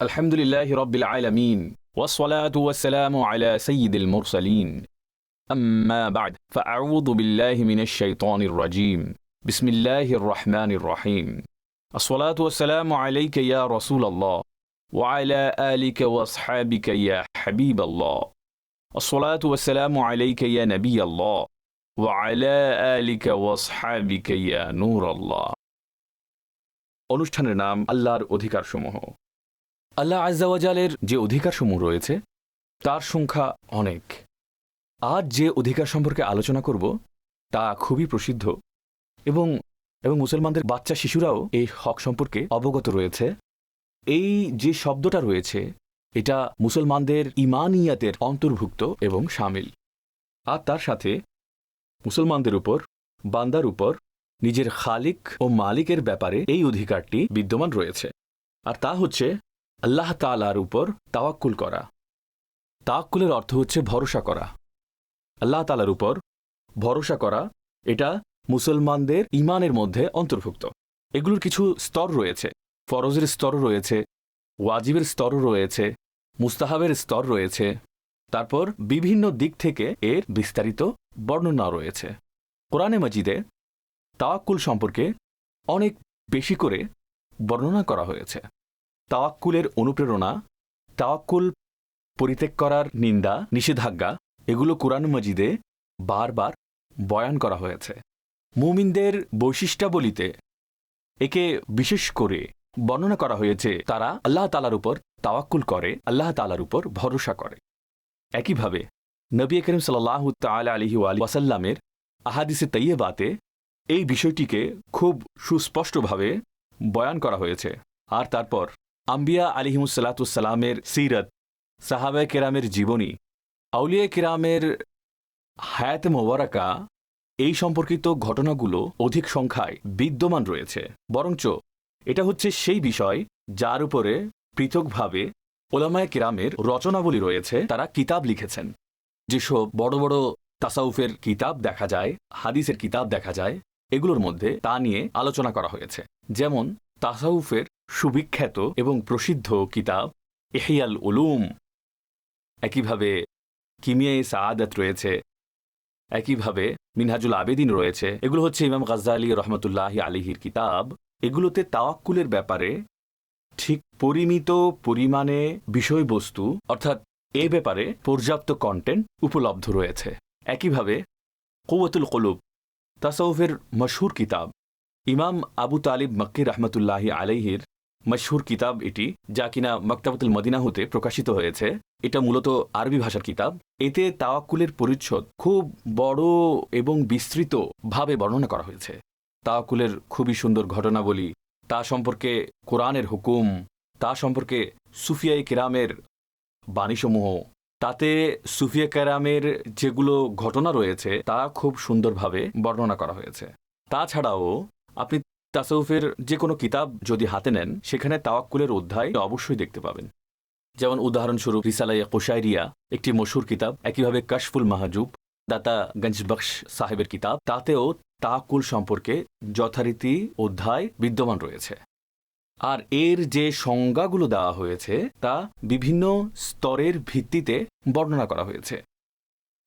আলহামদুলিল্লাহি রাব্বিল আলামিন ওয়াসসালাতু ওয়াসসালামু আলা সাইয়্যিদিল মুরসালিন আম্মা বা'দ ফাআউযু বিল্লাহি মিনাশ শাইতানির রাজীম বিসমিল্লাহির রহমানির রহিম আসসালাতু ওয়াসসালামু আলাইকা ইয়া রাসূলাল্লাহ ওয়া আলা আলিকা ওয়া আসহাবিকা ইয়া হাবিবাল্লাহ আসসালাতু ওয়াসসালামু আলাইকা ইয়া নবিয়াল্লাহ ওয়া আলা আলিকা ওয়া আসহাবিকা ইয়া নূরাল্লাহ। অনুষ্ঠানের নাম আল্লাহর অধিকারসমূহ। আল্লাহ আযজা ওয়া জালের যে অধিকারসমূহ রয়েছে তার সংখ্যা অনেক। আজ যে অধিকার সম্পর্কে আলোচনা করব তা খুবই প্রসিদ্ধ এবং মুসলমানদের বাচ্চা শিশুরাও এই হক সম্পর্কে অবগত রয়েছে। এই যে শব্দটা রয়েছে এটা মুসলমানদের ইমানিয়াতের অন্তর্ভুক্ত এবং শামিল। আর তার সাথে মুসলমানদের উপর, বান্দার উপর নিজের খালিক ও মালিকের ব্যাপারে এই অধিকারটি বিদ্যমান রয়েছে। আর তা হচ্ছে আল্লাহ তাআলার উপর তাওয়াক্কুল করা। তাওয়াক্কুলের অর্থ হচ্ছে ভরসা করা। আল্লাহ তাআলার উপর ভরসা করা এটা মুসলমানদের ঈমানের মধ্যে অন্তর্ভুক্ত। এগুলোর কিছু স্তর রয়েছে। ফরজের স্তর রয়েছে, ওয়াজিবের স্তর রয়েছে, মুস্তাহাবের স্তর রয়েছে, তারপর বিভিন্ন দিক থেকে এর বিস্তারিত বর্ণনা রয়েছে। কোরআনে মাজিদে তাওয়াক্কুল সম্পর্কে অনেক বেশি করে বর্ণনা করা হয়েছে। তাওয়াক্কুলের অনুপ্রেরণা, তাওয়াক্কুল পরিত্যাগ করার নিন্দা, নিষেধাজ্ঞা এগুলো কোরআন মাজিদে বারবার বয়ান করা হয়েছে। মুমিনদের বৈশিষ্ট্যাবলিতে একে বিশেষ করে বর্ণনা করা হয়েছে তারা আল্লাহ তাআলার উপর তাওয়াক্কুল করে, আল্লাহ তাআলার উপর ভরসা করে। একইভাবে নবী করিম সাল্লাল্লাহু তাআলা আলাইহি ওয়াসাল্লামের আহাদিসে তাইয়্যিবাতে এই বিষয়টিকে খুব সুস্পষ্টভাবে বয়ান করা হয়েছে। আর তারপর আম্বিয়া আলাইহিমুসসালাতুসসালামের সিরাত, সাহাবায়ে কেরামের জীবনী, আউলিয়া কেরামের হায়াত মোবারকা এই সম্পর্কিত ঘটনাগুলো অধিক সংখ্যায় বিদ্যমান রয়েছে। বরঞ্চ এটা হচ্ছে সেই বিষয় যার উপরে পৃথকভাবে উলামায়ে কেরামের রচনাবলী রয়েছে, তারা কিতাব লিখেছেন। যেসব বড় বড় তাসাউফের কিতাব দেখা যায়, হাদিসের কিতাব দেখা যায়, এগুলোর মধ্যে তা নিয়ে আলোচনা করা হয়েছে। যেমন তাসাউফের সুবিখ্যাত এবং প্রসিদ্ধ কিতাব ইহইয়াল উলুম, একইভাবে কিমিয়ায়ে সাআদাত রয়েছে, একইভাবে মিনহাজুল আবেদিন রয়েছে। এগুলো হচ্ছে ইমাম গাজ্জালী রহমতুল্লাহি আলাইহির কিতাব। এগুলোতে তাওয়াক্কুলের ব্যাপারে ঠিক পরিমিত পরিমাণে বিষয়বস্তু অর্থাৎ এ ব্যাপারে পর্যাপ্ত কন্টেন্ট উপলব্ধ রয়েছে। একইভাবে কুওয়াতুল কুলুব তাসাউফের মশহুর কিতাব, ইমাম আবু তালিব মক্কি রহমতুল্লাহি আলাইহির মশহুর কিতাব এটি, যা কিনা মকতাবাতুল মদিনা হতে প্রকাশিত হয়েছে। এটা মূলত আরবি ভাষার কিতাব। এতে তাওয়াক্কুলের পরিচ্ছদ খুব বড় এবং বিস্তৃত ভাবে বর্ণনা করা হয়েছে। তাওয়াক্কুলের খুবই সুন্দর ঘটনাবলী, তা সম্পর্কে কোরআনের হুকুম, তা সম্পর্কে সুফিয়ায়ে কেরামের বাণীসমূহ, তাতে সুফিয়া কেরামের যেগুলো ঘটনা রয়েছে তা খুব সুন্দরভাবে বর্ণনা করা হয়েছে। তাছাড়াও আপনি তাসাউফের যে কোনো কিতাব যদি হাতে নেন, সেখানে তাওয়াক্কুলের অধ্যায় অবশ্যই দেখতে পাবেন। যেমন উদাহরণস্বরূপ রিসালায়ে কুশাইরিয়া একটি মশহুর কিতাব, একইভাবে কাশফুল মাহজুব দাতা গঞ্জবখশ সাহেবের কিতাব, তাতেও তাওয়াক্কুল সম্পর্কে যথারীতি অধ্যায় বিদ্যমান রয়েছে। আর এর যে সংজ্ঞাগুলো দেওয়া হয়েছে তা বিভিন্ন স্তরের ভিত্তিতে বর্ণনা করা হয়েছে।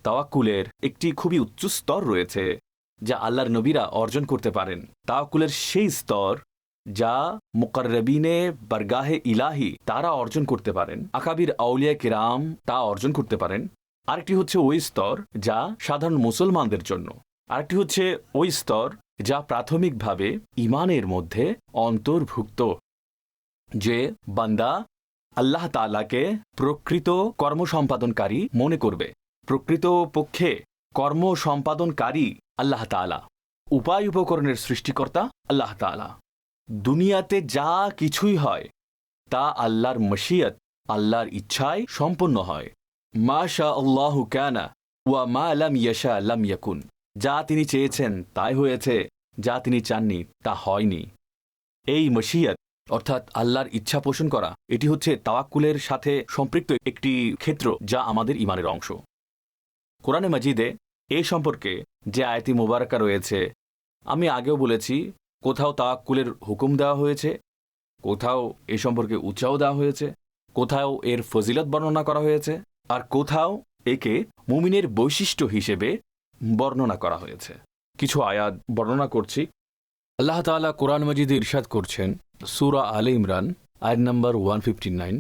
তাওয়াক্কুলের একটি খুবই উচ্চ স্তর রয়েছে যা আল্লাহর নবীরা অর্জন করতে পারেন। তাওয়াক্কুলের সেই স্তর যা মুকাররবিনে বারগাহে ইলাহি তারা অর্জন করতে পারেন, আকাবির আউলিয়া কিরাম তা অর্জন করতে পারেন। আরেকটি হচ্ছে ওই স্তর যা সাধারণ মুসলমানদের জন্য, আরেকটি হচ্ছে ওই স্তর যা প্রাথমিকভাবে ঈমানের মধ্যে অন্তর্ভুক্ত, যে বান্দা আল্লাহ তাআলাকে প্রকৃত কর্মসম্পাদনকারী মনে করবে। প্রকৃত পক্ষে কর্ম সম্পাদনকারী আল্লাহ তাআলা, উপায় উপকরণের সৃষ্টিকর্তা আল্লাহ তাআলা। দুনিয়াতে যা কিছুই হয় তা আল্লাহর মশিয়ত, আল্লাহর ইচ্ছায় সম্পন্ন হয়। মা শা আল্লাহু কানা ওয়া মা লাম ইয়াশা লাম ইয়াকুন। যা তিনি চেয়েছেন তাই হয়েছে, যা তিনি চাননি তা হয়নি। এই মশিয়ত অর্থাৎ আল্লাহর ইচ্ছা পোষণ করা, এটি হচ্ছে তাওয়াক্কুলের সাথে সম্পৃক্ত একটি ক্ষেত্র যা আমাদের ঈমানের অংশ। কোরআনে মাজিদে এই সম্পর্কে যে আয়াতি মুবারাকা রয়েছে, আমি আগেও বলেছি, কোথাও তাওয়াক্কুলের হুকুম দেওয়া হয়েছে, কোথাও এ সম্পর্কে উৎসাহ দেওয়া হয়েছে, কোথাও এর ফজিলত বর্ণনা করা হয়েছে, আর কোথাও একে মুমিনের বৈশিষ্ট্য হিসেবে বর্ণনা করা হয়েছে। কিছু আয়াত বর্ণনা করছি। আল্লাহ তাআলা কোরআন মাজিদে ইরশাদ করছেন, সূরা আলে ইমরান আয়াত নম্বর 159।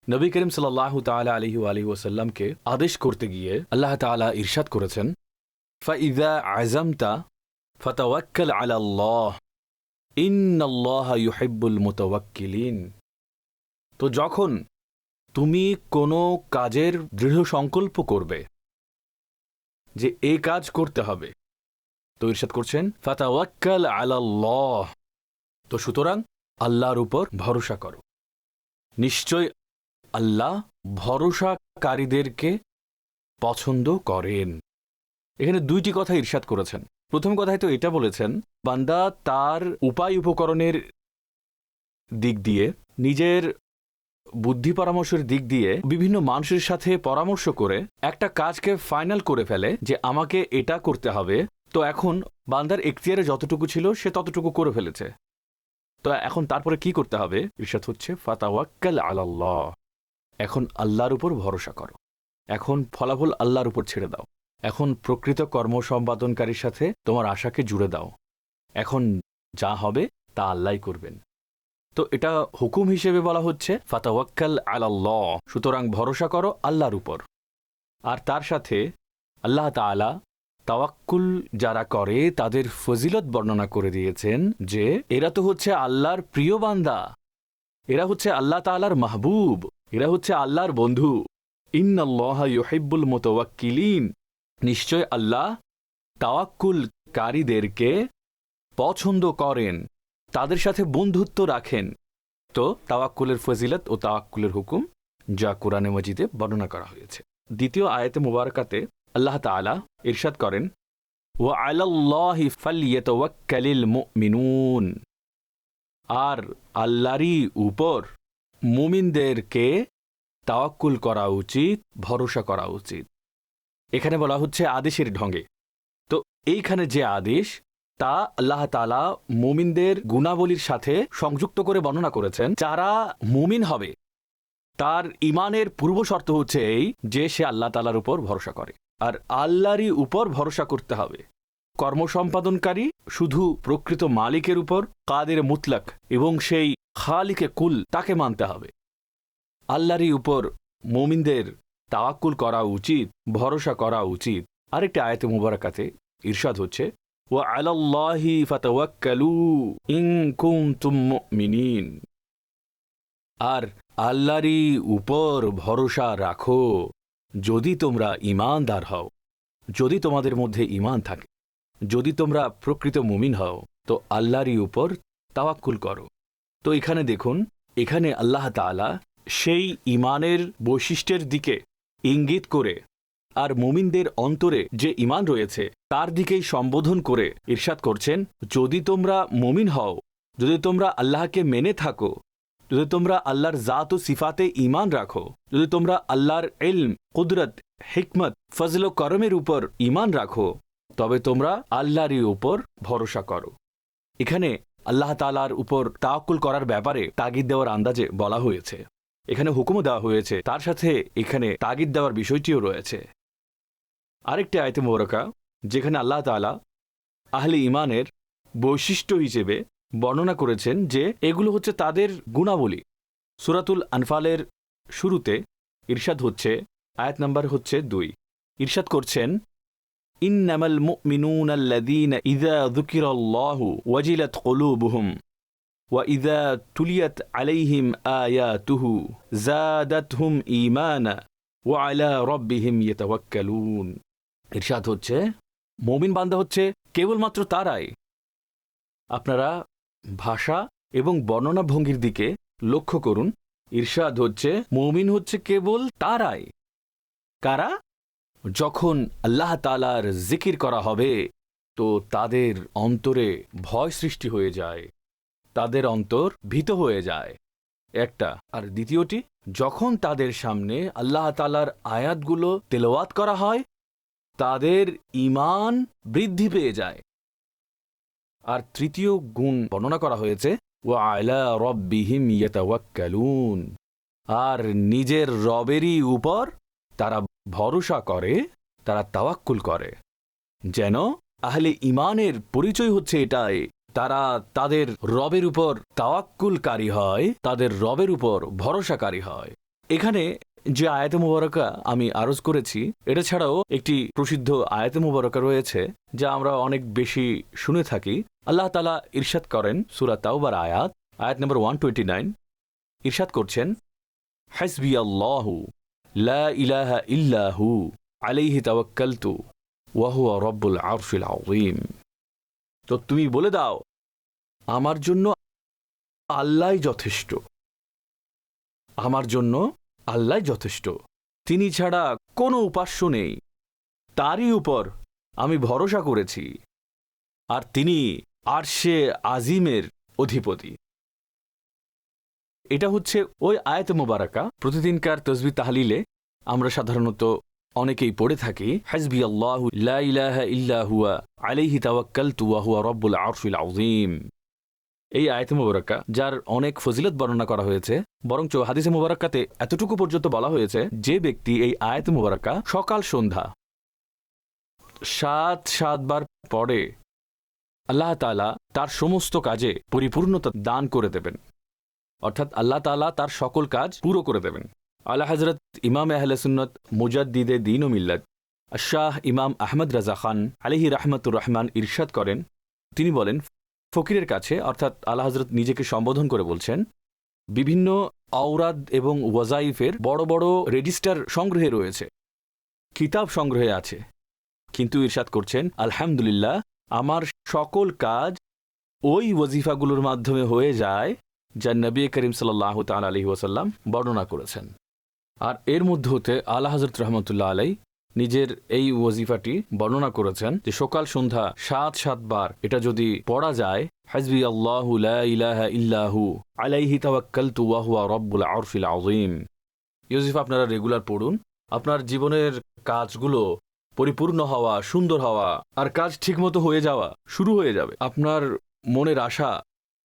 নবী করিম সাল্লাল্লাহু তাআলা আলাইহি ওয়াসাল্লামকে আদেশ করতে গিয়ে আল্লাহ তাআলা ইরশাদ করেছেন, ফাইযা আযামতা ফাতাওয়াক্কাল আলাল্লাহ ইন্নাল্লাহা ইউহিব্বুল মুতাওয়াক্কিলিন। তো যখন তুমি কোনো কাজের দৃঢ় সংকল্প করবে যে এই কাজ করতে হবে, তো ইরশাদ করছেন ফাতাওয়াক্কাল আলাল্লাহ, তো সুতরাং আল্লাহর উপর ভরসা করো। নিশ্চয় আল্লাহ ভরসাকারীদেরকে পছন্দ করেন। এখানে দুইটি কথা ইরশাদ করেছেন। প্রথম কথায় তো এটা বলেছেন, বান্দা তার উপায় উপকরণের দিক দিয়ে, নিজের বুদ্ধি পরামর্শের দিক দিয়ে বিভিন্ন মানুষের সাথে পরামর্শ করে একটা কাজকে ফাইনাল করে ফেলে যে আমাকে এটা করতে হবে। তো এখন বান্দার এখতিয়ারে যতটুকু ছিল সে ততটুকু করে ফেলেছে। তো এখন তারপরে কি করতে হবে? ইরশাদ হচ্ছে ফাতাওয়াক্কাল আলাল্লাহ, এখন আল্লাহর উপর ভরসা করো, এখন ফলাফল আল্লাহর উপর ছেড়ে দাও, এখন প্রকৃত কর্ম সম্পাদনকারীর সাথে তোমার আশাকে জুড়ে দাও, এখন যা হবে তা আল্লাহই করবেন। তো এটা হুকুম হিসেবে বলা হচ্ছে ফাতাওয়াক্কাল আলাল্লাহ, সুতরাং ভরসা করো আল্লাহর উপর। আর তার সাথে আল্লাহ তাআলা তাওয়াক্কুল যারা করে তাদের ফজিলত বর্ণনা করে দিয়েছেন যে এরা তো হচ্ছে আল্লাহর প্রিয় বান্দা, এরা হচ্ছে আল্লাহ তাআলার মাহবুব, এরা হচ্ছে আল্লাহর বন্ধু। ইন্নাল্লাহা ইউহিব্বুল মুতাওয়াক্কিলিন, নিশ্চয় আল্লাহ তাওয়াক্কুলকারীদেরকে পছন্দ করেন, তাদের সাথে বন্ধুত্ব রাখেন। তো তাওয়াক্কুলের ফজিলত ও তাওয়াক্কুলের হুকুম যা কোরআনে মাজিদে বর্ণনা করা হয়েছে। দ্বিতীয় আয়াতে মুবারাকাতে আল্লাহ তাআলা ইরশাদ করেন, ওয়া আলাল্লাহি ফালইয়াতাওয়াক্কালিল মুমিনুন, আর আল্লাহরই উপর মুমিনদেরকে তাওয়াক্কুল করা উচিত, ভরসা করা উচিত। এখানে বলা হচ্ছে আদেশের ঢঙে। তো এইখানে যে আদেশ তা আল্লাহ তাআলা মুমিনদের গুণাবলীর সাথে সংযুক্ত করে বর্ণনা করেছেন। যারা মুমিন হবে তার ইমানের পূর্ব শর্ত হচ্ছে এই যে সে আল্লাহ তাআলার উপর ভরসা করে, আর আল্লাহরই উপর ভরসা করতে হবে। কর্ম সম্পাদনকারী শুধু প্রকৃত মালিকের উপর, কাদের মুতলাক এবং সেই খালিকে কুল তাকে মানতে হবে। আল্লাহরই উপর মুমিনদের তাওয়াক্কুল করা উচিত, ভরসা করা উচিত। আরেকটি আয়াতে মুবারাকাতে ইরশাদ হচ্ছে, ওয়া আলাল্লাহি ফাতাওয়াক্কালু ইন কুনতুম মুমিনিন, আর আল্লাহরই উপর ভরসা রাখো যদি তোমরা ঈমানদার হও, যদি তোমাদের মধ্যে ঈমান থাকে, যদি তোমরা প্রকৃত মুমিন হও, তো আল্লাহরই উপর তাওয়াক্কুল করো। তো এখানে দেখুন, এখানে আল্লাহ তাআলা সেই ঈমানের বৈশিষ্ট্যের দিকে ইঙ্গিত করে আর মুমিনদের অন্তরে যে ঈমান রয়েছে তার দিকেই সম্বোধন করে ইরশাদ করছেন, যদি তোমরা মুমিন হও, যদি তোমরা আল্লাহকে মেনে থাকো, যদি তোমরা আল্লাহর জাত ও সিফাতে ঈমান রাখো, যদি তোমরা আল্লাহর ইলম, কুদরত, হিকমত, ফজল ও করমের উপর ঈমান রাখো, তবে তোমরা আল্লাহরই উপর ভরসা করো। এখানে আল্লাহ তাআলার উপর তাওয়াক্কুল করার ব্যাপারে তাগিদ দেওয়ার আন্দাজে বলা হয়েছে, এখানে হুকুমও দেওয়া হয়েছে, তার সাথে এখানে তাগিদ দেওয়ার বিষয়টিও রয়েছে। আরেকটি আয়াতে মুবারাকা যেখানে আল্লাহ তাআলা আহলে ঈমানের বৈশিষ্ট্য হিসেবে বর্ণনা করেছেন যে এগুলো হচ্ছে তাদের গুণাবলী। সূরাতুল আনফালের শুরুতে ইরশাদ হচ্ছে, আয়াত নাম্বার হচ্ছে 2, ইরশাদ করছেন, ইন্নামাল মুমিনুনাল্লাযীনা ইযা যুকিরাল্লাহু ওয়াজিলাত কুলুবুহুম ওয়া ইযা তুলিয়াত আলাইহিম আয়াতুহু যাদাতহুম ঈমানা ওয়া আলা রাব্বিহিম ইয়াতাওয়াক্কালুন। ইরশাদ হচ্ছে, মুমিন বান্দা হচ্ছে কেবলমাত্র তারাই। আপনারা ভাষা এবং বর্ণনা ভঙ্গির দিকে লক্ষ্য করুন। ইরশাদ হচ্ছে মুমিন হচ্ছে কেবল তারাই। কারা? যখন আল্লাহ তাআলার জিকির করা হবে তো তাদের অন্তরে ভয় সৃষ্টি হয়ে যায়, তাদের অন্তর ভীত হয়ে যায়, একটা। আর দ্বিতীয়টি, যখন তাদের সামনে আল্লাহ তাআলার আয়াতগুলো তেলাওয়াত করা হয় তাদের ঈমান বৃদ্ধি পেয়ে যায়। আর তৃতীয় গুণ বর্ণনা করা হয়েছে, ওয়া আলা রাব্বিহিম ইয়াতাওয়াক্কালুন, আর নিজের রবেরই উপর তারা ভরসা করে, তারা তাওয়াক্কুল করে। যেন আহলে ঈমানের পরিচয় হচ্ছে এটাই, তারা তাদের রবের উপর তাওয়াক্কুলকারী হয়, তাদের রবের উপর ভরসাকারী হয়। এখানে যে আয়াতে মুবারাকা আমি আরজ করেছি, এটা ছাড়াও একটি প্রসিদ্ধ আয়াতে মুবারাকা রয়েছে যা আমরা অনেক বেশি শুনে থাকি। আল্লাহ তাআলা ইরশাদ করেন সূরা তাওবার আয়াত নম্বর 129, ইরশাদ করছেন, হাসবিয়াল্লাহু লা ইলাহা ইল্লাহু আলাইহি তাওয়াক্কালতু ওয়া হুয়া রাব্বুল আরশিল আযীম। তো তুমি বলে দাও, আমার জন্য আল্লাহই যথেষ্ট, আমার জন্য আল্লাহই যথেষ্ট, তিনি ছাড়া কোনো উপাস্য নেই, তারই উপর আমি ভরসা করেছি, আর তিনি আরশে আজিমের অধিপতি। এটা হচ্ছে ওই আয়াত মুবারাকা। প্রতিদিনকার তাসবিহ তাহলিলে আমরা সাধারণত অনেকেই পড়ে থাকি, হাসবিয়াল্লাহু লা ইলাহা ইল্লা হুয়া আলাইহি তাওয়াক্কালতু ওয়া হুয়া রাব্বুল আরশিল আযীম। এই আয়াতে মুবারাকা যার অনেক ফজিলত বর্ণনা করা হয়েছে, বরঞ্চ হাদিসে মুবারাকাতে এতটুকু পর্যন্ত বলা হয়েছে যে ব্যক্তি এই আয়াতে মুবারাকা সকাল সন্ধ্যা 7 বার পড়ে, আল্লাহ তাআলা তার সমস্ত কাজে পরিপূর্ণতা দান করে দেবেন, অর্থাৎ আল্লাহ তাআলা তার সকল কাজ পুরো করে দেবেন। আলা হযরত ইমাম আহলে সুন্নাত মুজাদ্দিদে দ্বীন ও মিল্লাত শাহ ইমাম আহমদ রাজা খান আলাইহি রাহমাতুর রহমান ইরশাদ করেন, তিনি বলেন, ফকিরের কাছে, অর্থাৎ আলা হযরত নিজেকে সম্বোধন করে বলছেন, বিভিন্ন আওরাদ এবং ওয়াজাইফের বড় বড় রেজিস্টার সংগ্রহে রয়েছে, কিতাব সংগ্রহে আছে, কিন্তু ইরশাদ করছেন, আলহামদুলিল্লাহ, আমার সকল কাজ ওই ওয়াজিফাগুলোর মাধ্যমে হয়ে যায় যা নবী করিম সাল্লাল্লাহু তাআলা আলাইহি ওয়াসাল্লাম বর্ণনা করেছেন। আর এর মধ্যে হতে আলা হযরত রাহমাতুল্লাহ আলাইহি নিজের এই ওয়াজিফাটি বর্ণনা করেছেন যে সকাল সন্ধ্যা 7 বার এটা যদি পড়া যায়, হাসবি আল্লাহু লা ইলাহা ইল্লাহু আলাইহি তাওয়াক্কালতু ওয়া হুয়া রাব্বুল আরশিল আযীম। ওয়াজিফা আপনারা রেগুলার পড়ুন, আপনার জীবনের কাজগুলো পরিপূর্ণ হওয়া, সুন্দর হওয়া আর কাজ ঠিকমতো হয়ে যাওয়া শুরু হয়ে যাবে, আপনার মনের আশা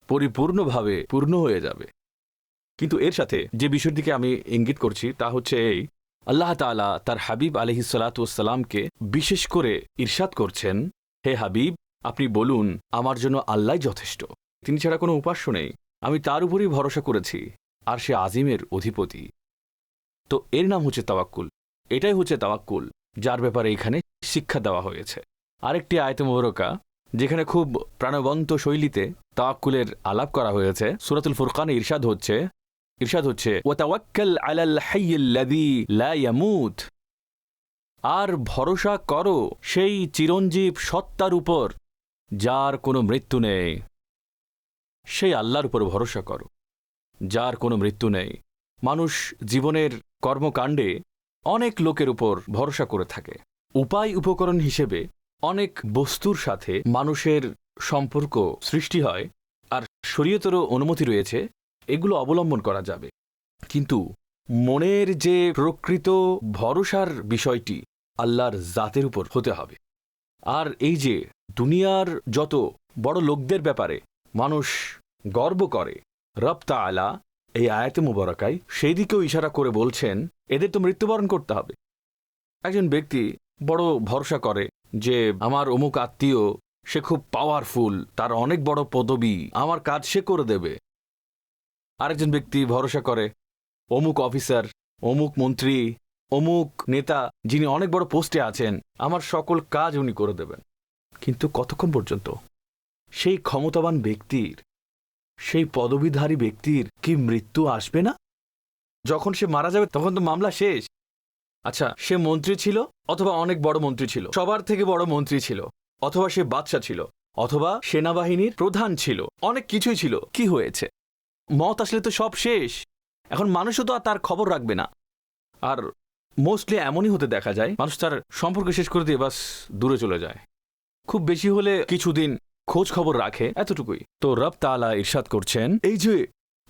পরিপূর্ণভাবে পূর্ণ হয়ে যাবে। কিন্তু এর সাথে যে বিষয়টিকে আমি ইঙ্গিত করছি তা হচ্ছে এই, আল্লাহ তাআলা তার হাবিব আলাইহিস সালাতু ওয়াস সালামকে বিশেষ করে ইরশাদ করছেন, হে হাবিব, আপনি বলুন, আমার জন্য আল্লাহই যথেষ্ট, তিনি ছাড়া কোনো উপাস্য নেই, আমি তার উপরই ভরসা করেছি, আর সে আজিমের অধিপতি। তো এর নাম হচ্ছে তাওয়াক্কুল। এটাই হচ্ছে তাওয়াক্কুল যার ব্যাপারে এখানে শিক্ষা দেওয়া হয়েছে। আরেকটি আয়াতে মুবারাকা যেখানে খুব প্রাণবন্ত শৈলীতে তাওয়াক্কুলের আলাপ করা হয়েছে, সূরাতুল ফুরকানে ইরশাদ হচ্ছে ওয়াতাওয়াক্কাল আলাল হাইয়্যিল্লাযী লা ইয়ামুত, আর ভরসা করো সেই চিরঞ্জীব সত্তার উপর যার কোনো মৃত্যু নেই। সেই আল্লাহর উপর ভরসা করো যার কোনো মৃত্যু নেই। মানুষ জীবনের কর্মকাণ্ডে অনেক লোকের উপর ভরসা করে থাকে। উপায় উপকরণ হিসেবে অনেক বস্তুর সাথে মানুষের সম্পর্ক সৃষ্টি হয়, আর শরীয়তেরও অনুমতি রয়েছে এগুলো অবলম্বন করা যাবে। কিন্তু মনের যে প্রকৃত ভরসার বিষয়টি আল্লাহর জাতের উপর হতে হবে। আর এই যে দুনিয়ার যত বড় লোকদের ব্যাপারে মানুষ গর্ব করে, রব তাআলা এই আয়াতে মুবারাকায় সেই দিকেও ইশারা করে বলছেন, এদের তো মৃত্যুবরণ করতে হবে। একজন ব্যক্তি বড় ভরসা করে যে আমার অমুক আত্মীয়, সে খুব পাওয়ারফুল, তার অনেক বড় পদবি, আমার কাজ সে করে দেবে। আরেকজন ব্যক্তি ভরসা করে অমুক অফিসার, অমুক মন্ত্রী, অমুক নেতা, যিনি অনেক বড় পোস্টে আছেন, আমার সকল কাজ উনি করে দেবেন। কিন্তু কতক্ষণ পর্যন্ত? সেই ক্ষমতাবান ব্যক্তির, সেই পদবিধারী ব্যক্তির কি মৃত্যু আসবে না? যখন সে মারা যাবে তখন তো মামলা শেষ। আচ্ছা, সে মন্ত্রী ছিল, অথবা অনেক বড় মন্ত্রী ছিল, সবার থেকে বড় মন্ত্রী ছিল, অথবা সে বাদশা ছিল, অথবা সেনাবাহিনীর প্রধান ছিল, অনেক কিছুই ছিল। কি হয়েছে? মত আসলে তো সব শেষ। এখন মানুষও তো আর তার খবর রাখবে না। আর মোস্টলি এমনই হতে দেখা যায়, মানুষ তার সম্পর্ক শেষ করে দিয়ে বাস দূরে চলে যায়। খুব বেশি হলে কিছুদিন খোঁজ খবর রাখে, এতটুকুই। তো রব তাআলা ইরশাদ করছেন, এই যে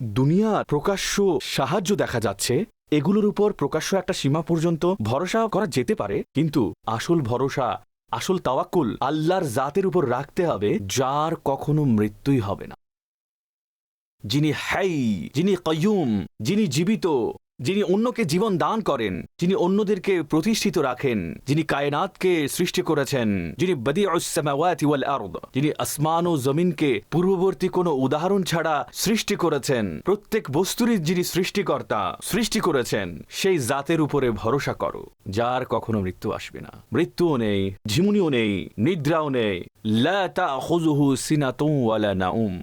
দুনিয়ার প্রকাশ্য সাহায্য দেখা যাচ্ছে, এগুলোর উপর প্রকাশ্য একটা সীমা পর্যন্ত ভরসা করা যেতে পারে, কিন্তু আসল ভরসা, আসল তাওয়াক্কুল আল্লাহর জাতের উপর রাখতে হবে, যার কখনো মৃত্যুই হবে না। যিনি হাই, যিনি কাইয়ুম, যিনি জীবিত, যিনি অন্যকে জীবন দান করেন, যিনি অন্যদেরকে প্রতিষ্ঠিত রাখেন, যিনি কায়নাতকে সৃষ্টি করেছেন, যিনি বদিউস সামাওয়াতি ওয়াল আরদ, যিনি আসমান ও জমিনকে পূর্ববর্তী কোনো উদাহরণ ছাড়া সৃষ্টি করেছেন, প্রত্যেক বস্তুরই যিনি সৃষ্টিকর্তা সৃষ্টি করেছেন, সেই জাতের উপরে ভরসা করো যার কখনো মৃত্যু আসবে না, মৃত্যুও নেই, ঝিমুনিও নেই, নিদ্রাও নেই। লা তাখুযুহু সিনাতুন ওয়ালা নাউম।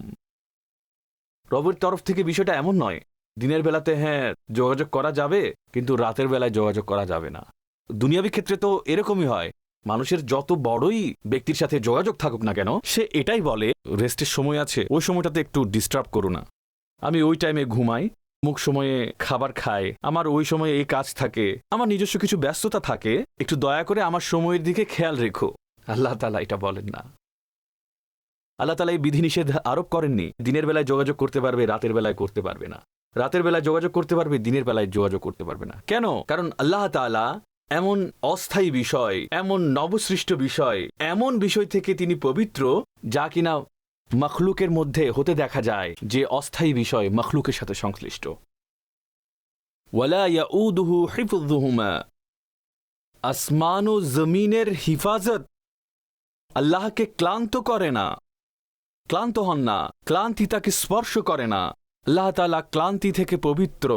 রবের তরফ থেকে বিষয়টা এমন নয় দিনের বেলাতে হ্যাঁ যোগাযোগ করা যাবে কিন্তু রাতের বেলায় যোগাযোগ করা যাবে না। দুনিয়াবী ক্ষেত্রে তো এরকমই হয়, মানুষের যত বড়ই ব্যক্তির সাথে যোগাযোগ থাকুক না কেন, সে এটাই বলে রেস্টের সময় আছে, ওই সময়টাতে একটু ডিস্টার্ব করো না, আমি ওই টাইমে ঘুমাই, মুখ সময়ে খাবার খাই, আমার ওই সময়ে এই কাজ থাকে, আমার নিজস্ব কিছু ব্যস্ততা থাকে, একটু দয়া করে আমার সময়ের দিকে খেয়াল রেখো। আল্লাহ তাআলা এটা বলেন না। আল্লাহ তাআলা এই বিধিনিষেধ আরোপ করেননি দিনের বেলায় যোগাযোগ করতে পারবে, রাতের বেলায় করতে পারবে না, রাতের বেলায় যোগাযোগ করতে পারবে, দিনের বেলায় যোগাযোগ করতে পারবে না। কেন? কারণ আল্লাহ তাআলা এমন অস্থায়ী বিষয়, এমন নবসৃষ্ট বিষয়, এমন বিষয় থেকে তিনি পবিত্র যা কিনা মখলুকের মধ্যে হতে দেখা যায় যে অস্থায়ী বিষয় মখলুকের সাথে সংশ্লিষ্ট। ওয়ালা ইয়াউদুহু হিফযুহুমা, আসমান ও জমিনের হিফাজত আল্লাহকে ক্লান্ত করে না, ক্লান্ত হন না, ক্লান্তি তাকে স্পর্শ করে না। আল্লাহ তাআলা ক্লান্তি থেকে পবিত্র,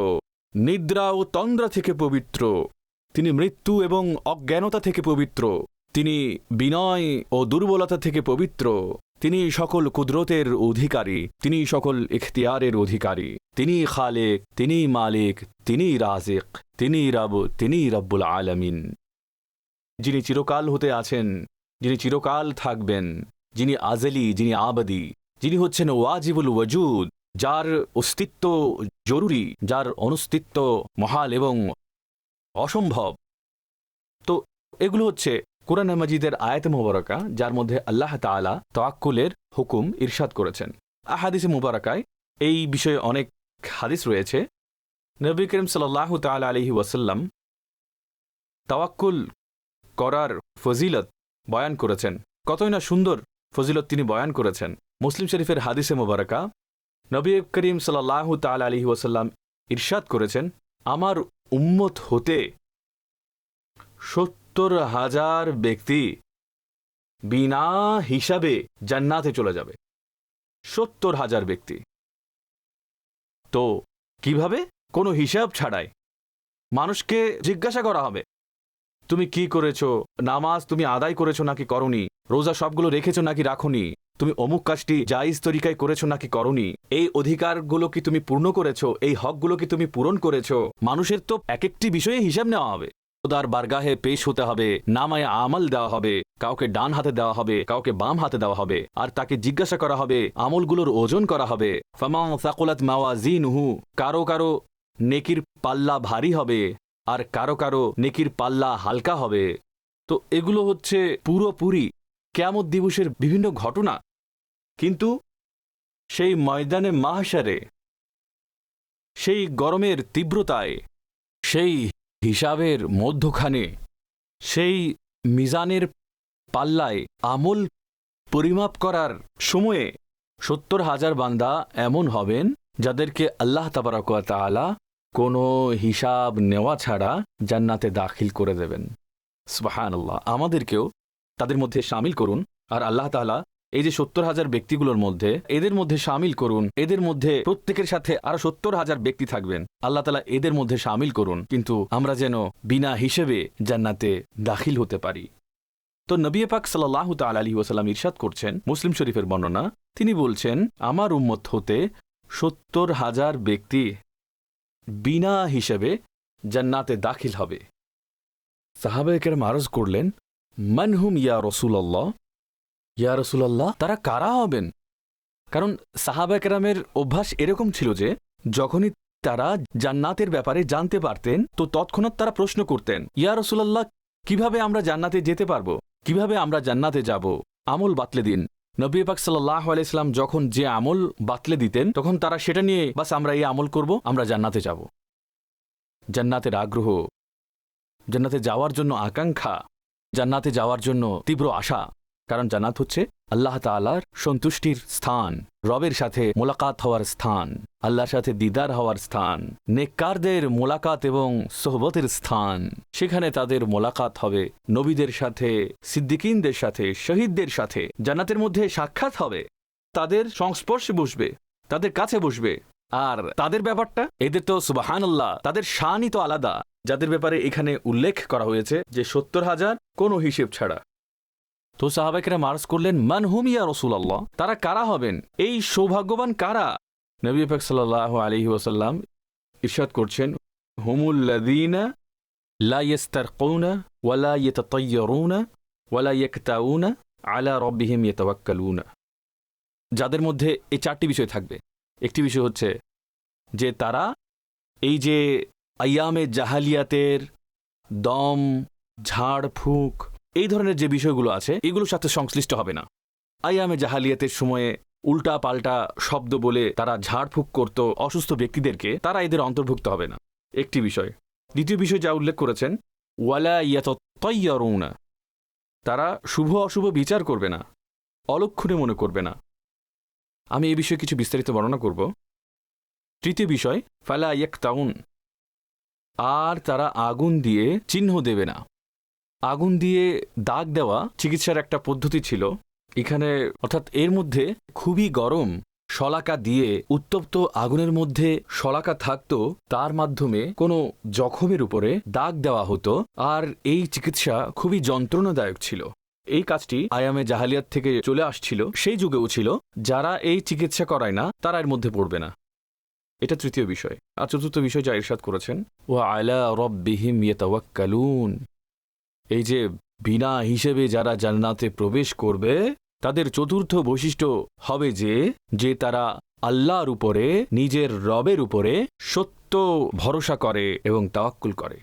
নিদ্রা ও তন্দ্রা থেকে পবিত্র, তিনি মৃত্যু এবং অজ্ঞানতা থেকে পবিত্র, তিনি বিনয় ও দুর্বলতা থেকে পবিত্র, তিনি সকল কুদরতের অধিকারী, তিনি সকল ইখতিয়ারের অধিকারী, তিনি খালেক, তিনি মালিক, তিনি রাজিক, তিনি রব, তিনি রব্বুল আলামিন, যিনি চিরকাল হতে আছেন, যিনি চিরকাল থাকবেন, যিনি আজলি, যিনি আবাদি, যিনি হচ্ছেন ওয়াজিবুল ওয়াজুদ, যার অস্তিত্ব জরুরি, যার অনুস্তিত্ব মহাল এবং অসম্ভব। তো এগুলো হচ্ছে কুরআন মাজিদের আয়াত মুবারাকা যার মধ্যে আল্লাহ তাআলা তাওয়াক্কুলের হুকুম ইরশাদ করেছেন। আহাদিসে মুবারাকায় এই বিষয়ে অনেক হাদিস রয়েছে। নবী করিম সাল্লাল্লাহু তাআলা আলাইহি ওয়াসাল্লাম তাওয়াক্কুল করার ফজিলত বয়ান করেছেন। কতই না সুন্দর ফজিলত তিনি বয়ান করেছেন। মুসলিম শরীফের হাদিসে মুবারাকা নবী করিম সাল্লাল্লাহু তাআলা আলাইহি ওয়াসাল্লাম ইরশাদ করেছেন, আমার উম্মত হতে ৭০,০০০ ব্যক্তি বিনা হিসাবে জান্নাতে চলে যাবে। ৭০,০০০ ব্যক্তি। তো কিভাবে? কোনো হিসাব ছাড়াই মানুষকে জিজ্ঞাসা করা হবে, তুমি কি করেছো, নামাজ তুমি আদায় করেছো নাকি করনি, রোজা সবগুলো রেখেছো নাকি রাখোনি, তুমি অমুক কাজটি জায়েজ তরিকায় করেছো নাকি করনি, এই অধিকারগুলো কি তুমি পূর্ণ করেছো, এই হকগুলো কি তুমি পূরণ করেছো। মানুষের তো এক একটি বিষয়ে হিসাব নেওয়া হবে, খোদার বারগাহে পেশ হতে হবে, নামায়ে আমল দেওয়া হবে, কাউকে ডান হাতে দেওয়া হবে, কাউকে বাম হাতে দেওয়া হবে, আর তাকে জিজ্ঞাসা করা হবে, আমলগুলোর ওজন করা হবে। ফামা সাকুলাত মাওয়াজিনুহু, কারো কারো নেকির পাল্লা ভারী হবে আর কারো কারো নেকির পাল্লা হালকা হবে। তো এগুলো হচ্ছে পুরোপুরি কিয়ামত দিবসের বিভিন্ন ঘটনা। কিন্তু সেই ময়দানে মাহশারে, সেই গরমের তীব্রতায়, সেই হিসাবের মধ্যখানে, সেই মিজানের পাল্লায় আমল পরিমাপ করার সময়ে ৭০,০০০ বান্দা এমন হবেন যাদেরকে আল্লাহ তাবারক ওয়া তাআলা কোনো হিসাব নেওয়া ছাড়া জান্নাতে দাখিল করে দেবেন। সুবহানাল্লাহ। আমাদেরকেও তাদের মধ্যে শামিল করুন। আর আল্লাহ তাআলা এই যে ৭০,০০০ ব্যক্তিগুলোর মধ্যে এদের মধ্যে শামিল করুন। এদের মধ্যে প্রত্যেকের সাথে আরো ৭০,০০০ ব্যক্তি থাকবেন, আল্লাহ তাআলা এদের মধ্যে শামিল করুন, কিন্তু আমরা যেন বিনা হিসেবে জান্নাতে দাখিল হতে পারি। তো নবী পাক সাল্লাল্লাহু তাআলা আলাইহি ওয়াসাল্লাম ইরশাদ করছেন, মুসলিম শরীফের বর্ণনা, তিনি বলছেন, আমার উম্মত হতে ৭০,০০০ ব্যক্তি বিনা হিসেবে জান্নাতে দাখিল হবে। সাহাবায়ে কেরাম আরজ করলেন, মান হুম ইয়া রাসূলুল্লাহ, ইয়া রাসূলুল্লাহ, তারা কারা হবেন? কারণ সাহাবায়ে কেরামের অভ্যাস এরকম ছিল যে যখনই তারা জান্নাতের ব্যাপারে জানতে পারতেন তো তৎক্ষণাৎ তারা প্রশ্ন করতেন, ইয়া রাসূলুল্লাহ, কিভাবে আমরা জান্নাতে যেতে পারবো, কিভাবে আমরা জান্নাতে যাব, আমল বাতলে দিন। নবী পাক সাল্লাল্লাহু আলাইহি ওয়াসাল্লাম যখন যে আমল বাতলে দিতেন তখন তারা সেটা নিয়ে, বাস আমরা এই আমল করব, আমরা জান্নাতে যাব। জান্নাতের আগ্রহ, জান্নাতে যাওয়ার জন্য আকাঙ্ক্ষা, জান্নাতে যাওয়ার জন্য তীব্র আশা। কারণ জান্নাত হচ্ছে আল্লাহ তাআলার সন্তুষ্টির স্থান, রবের সাথে মোলাকাত হওয়ার স্থান, আল্লাহর সাথে দিদার হওয়ার স্থান, নেককারদের মোলাকাত এবং সোহবতের স্থান। সেখানে তাদের মোলাকাত হবে নবীদের সাথে, সিদ্দিকিনদের সাথে, শহীদদের সাথে। জান্নাতের মধ্যে সাক্ষাৎ হবে, তাদের সংস্পর্শে বসবে, তাদের কাছে বসবে। আর তাদের ব্যাপারটা, এদের তো সুবহানাল্লাহ, তাদের শানই তো আলাদা, যাদের ব্যাপারে এখানে উল্লেখ করা হয়েছে যে ৭০,০০০ কোনো হিসেব ছাড়া। তো সাহাবাকেরা মার্জ করলেন, মান হুম ইয়া রাসূলুল্লাহ, তারা কারা হবেন, এই সৌভাগ্যবান কারা? নবী পাক সাল্লাল্লাহু আলাইহি ওয়াসাল্লাম ইরশাদ করছেন, হুমুল্লাযীনা লা ইস্তারকুনা ওয়ালা ইয়াতাতায়্যারুনা ওয়ালা ইয়াকতাউনা আলা রাব্বিহিম ইয়াতাওয়াক্কালুনা। যাদের মধ্যে এই 4টি বিষয় থাকবে। একটি বিষয় হচ্ছে যে তারা এই যে আইয়ামে জাহালিয়াতের দম, ঝাড়ফুঁক, এই ধরনের যে বিষয়গুলো আছে এগুলোর সাথে সংশ্লিষ্ট হবে না। আইয়ামে জাহালিয়াতের সময়ে উল্টা পাল্টা শব্দ বলে তারা ঝাড়ফুঁক করত অসুস্থ ব্যক্তিদেরকে, তারা এদের অন্তর্ভুক্ত হবে না, একটি বিষয়। দ্বিতীয় বিষয় যা উল্লেখ করেছেন, ওয়ালা ইয়াতাতায়্যারুনা, তারা শুভ অশুভ বিচার করবে না, অলক্ষণে মনে করবে না। আমি এই বিষয়ে কিছু বিস্তারিত বর্ণনা করব। তৃতীয় বিষয়, ফালা ইয়াকতাউন, আর তারা আগুন দিয়ে চিহ্ন দেবে না। আগুন দিয়ে দাগ দেওয়া চিকিৎসার একটা পদ্ধতি ছিল এখানে, অর্থাৎ এর মধ্যে খুবই গরম শলাকা দিয়ে উত্তপ্ত আগুনের মধ্যে শলাকা থাকত, তার মাধ্যমে কোনো জখমের উপরে দাগ দেওয়া হতো। আর এই চিকিৎসা খুবই যন্ত্রণাদায়ক ছিল। এই কাজটি আয়ামে জাহালিয়াত থেকে চলে আসছিল, সেই যুগেও ছিল। যারা এই চিকিৎসা করায় না তারা এর মধ্যে পড়বে না। এটা তৃতীয় বিষয়। আর চতুর্থ বিষয় যা ইরশাদ করেছেন, ওয়া আলা রাব্বিহিম ইয়াতাওয়াক্কালুন, এই যে বিনা হিসেবে যারা জান্নাতে প্রবেশ করবে তাদের চতুর্থ বৈশিষ্ট্য হবে যে তারা আল্লাহর উপরে, নিজের রবের উপরে সত্য ভরসা করে এবং তাওয়াক্কুল করে।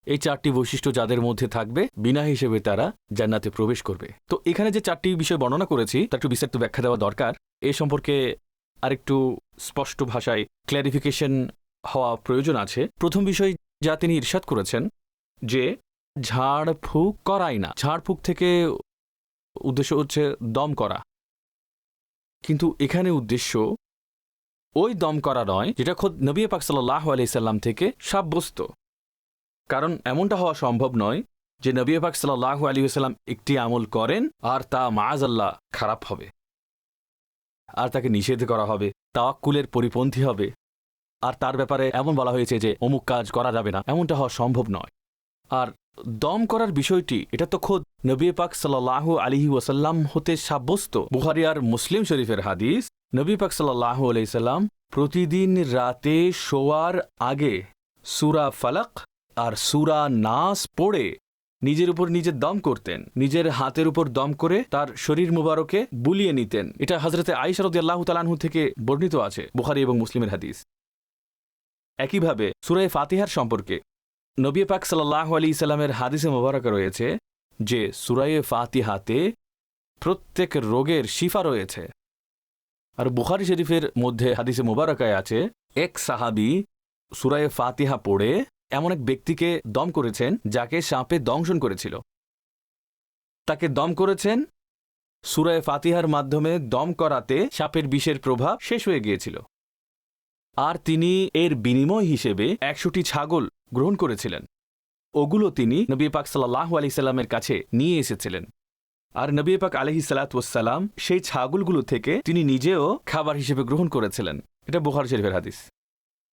এই 4টি বৈশিষ্ট্য যাদের মধ্যে থাকবে, বিনা হিসেবে তারা জান্নাতে প্রবেশ করবে। তো এখানে যে 4টি বিষয় বর্ণনা করেছি তার একটু বিস্তারিত ব্যাখ্যা দেওয়া দরকার। এ সম্পর্কে আরেকটু স্পষ্ট ভাষায় ক্ল্যারিফিকেশন হওয়া প্রয়োজন আছে। প্রথম বিষয় যা তিনি ইরশাদ করেছেন যে ঝাড়ফুঁক করায় না। ঝাড়ফুঁক থেকে উদ্দেশ্য হচ্ছে দম করা, কিন্তু এখানে উদ্দেশ্য ওই দম করা নয় যেটা খোদ নবী পাক সাল্লাল্লাহু আলাইহি সাল্লাম থেকে সাব্যস্ত। কারণ এমনটা হওয়া সম্ভব নয় যে নবী পাক সাল্লাল্লাহু আলাইহি সাল্লাম একটি আমল করেন আর তা মাআযাল্লাহ খারাপ হবে, আর তাকে নিষেধ করা হবে, তাওয়াক্কুলের পরিপন্থী হবে, আর তার ব্যাপারে এমন বলা হয়েছে যে অমুক কাজ করা যাবে না। এমনটা হওয়া সম্ভব নয়। আর দম করার বিষয়টি এটা তো খোদ নবী পাক সাল্লাল্লাহু আলাইহি ওয়াসাল্লাম হতে সাব্যস্ত। বুখারী আর মুসলিম শরীফের হাদিস, নবী পাক সাল্লাল্লাহু আলাইহি সাল্লাম প্রতিদিন রাতে শোয়ার আগে সূরা ফালাক আর সূরা নাস পড়ে নিজের উপর নিজে দম করতেন, নিজের হাতের উপর দম করে তার শরীর মুবারকে বুলিয়ে নিতেন। এটা হযরতে আয়েশা রাদিয়াল্লাহু তাআলা আনহু থেকে বর্ণিত আছে, বুখারী এবং মুসলিমের হাদিস। একইভাবে সূরা ফাতিহার সম্পর্কে নবী পাক সাল্লাল্লাহু আলাইহি সাল্লামের হাদিসে মুবারাকা রয়েছে যে সূরা ফাতিহাতে প্রত্যেক রোগের শিফা রয়েছে। আর বুখারী শরীফের মধ্যে হাদিসে মুবারাকায় আছে, এক সাহাবী সূরা ফাতিহা পড়ে এমন এক ব্যক্তিকে দম করেছেন যাকে সাপে দংশন করেছিল। তাকে দম করেছেন, সূরা ফাতিহার মাধ্যমে দম করাতে সাপের বিষের প্রভাব শেষ হয়ে গিয়েছিল। আর তিনি এর বিনিময় হিসেবে 100টি ছাগল গ্রহণ করেছিলেন। ওগুলো তিনি নবী পাক সাল্লাল্লাহু আলাইহি সাল্লামের কাছে নিয়ে এসেছিলেন। আর নবী পাক আলাইহিস সালাতু ওয়াস সালাম সেই ছাগলগুলো থেকে তিনি নিজেও খাবার হিসেবে গ্রহণ করেছিলেন। এটা বুখারী শরীফের হাদিস।